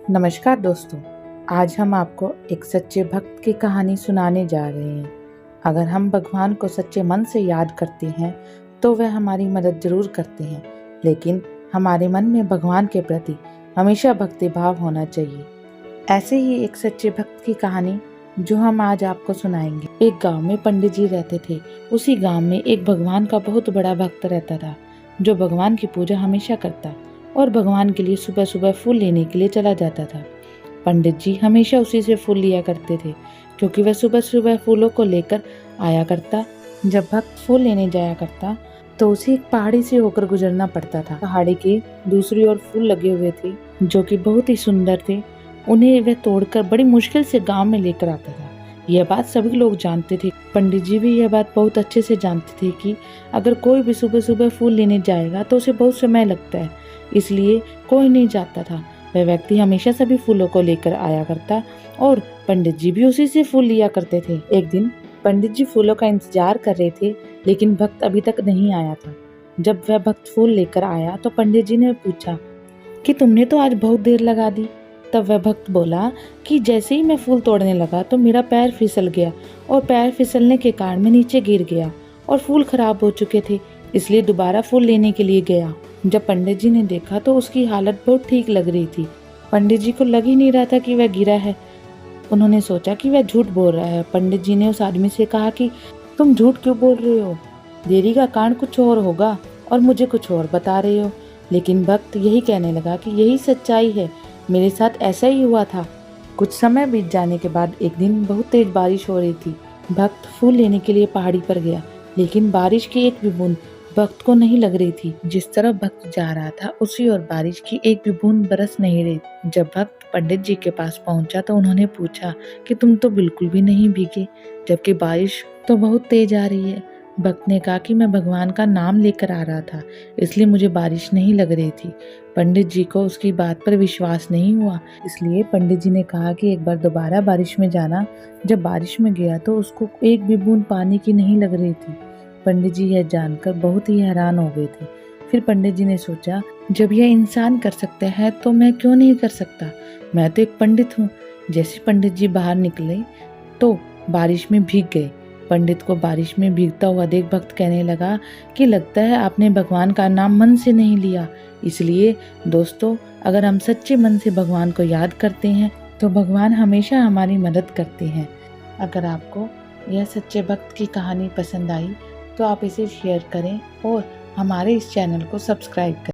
नमस्कार दोस्तों, आज हम आपको एक सच्चे भक्त की कहानी सुनाने जा रहे हैं। अगर हम भगवान को सच्चे मन से याद करते हैं तो वह हमारी मदद जरूर करते हैं, लेकिन हमारे मन में भगवान के प्रति हमेशा भक्ति भाव होना चाहिए। ऐसे ही एक सच्चे भक्त की कहानी जो हम आज आपको सुनाएंगे। एक गांव में पंडित जी रहते थे। उसी गांव में एक भगवान का बहुत बड़ा भक्त रहता था, जो भगवान की पूजा हमेशा करता और भगवान के लिए सुबह सुबह फूल लेने के लिए चला जाता था। पंडित जी हमेशा उसी से फूल लिया करते थे, क्योंकि वह सुबह सुबह फूलों को लेकर आया करता। जब भक्त फूल लेने जाया करता तो उसे एक पहाड़ी से होकर गुजरना पड़ता था। पहाड़ी के दूसरी ओर फूल लगे हुए थे, जो कि बहुत ही सुंदर थे। उन्हें वह तोड़कर बड़ी मुश्किल से गांव में लेकर आता था। यह बात सभी लोग जानते थे। पंडित जी भी यह बात बहुत अच्छे से जानते थे कि अगर कोई भी सुबह सुबह फूल लेने जाएगा तो उसे बहुत समय लगता है, इसलिए कोई नहीं जाता था। वह व्यक्ति हमेशा सभी फूलों को लेकर आया करता और पंडित जी भी उसी से फूल लिया करते थे। एक दिन पंडित जी फूलों का इंतजार कर रहे थे, लेकिन भक्त अभी तक नहीं आया था। जब वह भक्त फूल लेकर आया तो पंडित जी ने पूछा कि तुमने तो आज बहुत देर लगा दी। तब वह भक्त बोला कि जैसे ही मैं फूल तोड़ने लगा तो मेरा पैर फिसल गया, और पैर फिसलने के कारण मैं नीचे गिर गया और फूल खराब हो चुके थे, इसलिए दोबारा फूल लेने के लिए गया। जब पंडित जी ने देखा तो उसकी हालत बहुत ठीक लग रही थी। पंडित जी को लग ही नहीं रहा था कि वह गिरा है। उन्होंने सोचा कि वह झूठ बोल रहा है। पंडित जी ने उस आदमी से कहा कि तुम झूठ क्यों बोल रहे हो? देरी का कारण कुछ और होगा और मुझे कुछ और बता रहे हो। लेकिन भक्त यही कहने लगा कि यही सच्चाई है, मेरे साथ ऐसा ही हुआ था। कुछ समय बीत जाने के बाद एक दिन बहुत तेज बारिश हो रही थी। भक्त फूल लेने के लिए पहाड़ी पर गया, लेकिन बारिश की एक भी बूंद भक्त को नहीं लग रही थी। जिस तरफ भक्त जा रहा था उसी और बारिश की एक भी बूंद बरस नहीं रही। जब भक्त पंडित जी के पास पहुंचा तो उन्होंने पूछा कि तुम तो बिल्कुल भी नहीं भीगे, जबकि बारिश तो बहुत तेज आ रही है। भक्त ने कहा कि मैं भगवान का नाम लेकर आ रहा था, इसलिए मुझे बारिश नहीं लग रही थी। पंडित जी को उसकी बात पर विश्वास नहीं हुआ, इसलिए पंडित जी ने कहा कि एक बार दोबारा बारिश में जाना। जब बारिश में गया तो उसको एक भी बूंद पानी की नहीं लग रही थी। पंडित जी यह जानकर बहुत ही हैरान हो गए थे। फिर पंडित जी ने सोचा, जब यह इंसान कर सकते हैं तो मैं क्यों नहीं कर सकता? मैं तो एक पंडित हूँ। जैसे पंडित जी बाहर निकले तो बारिश में भीग गए। पंडित को बारिश में भीगता हुआ देख भक्त कहने लगा कि लगता है आपने भगवान का नाम मन से नहीं लिया। इसलिए दोस्तों, अगर हम सच्चे मन से भगवान को याद करते हैं तो भगवान हमेशा हमारी मदद करते हैं। अगर आपको यह सच्चे भक्त की कहानी पसंद आई तो आप इसे शेयर करें और हमारे इस चैनल को सब्सक्राइब करें।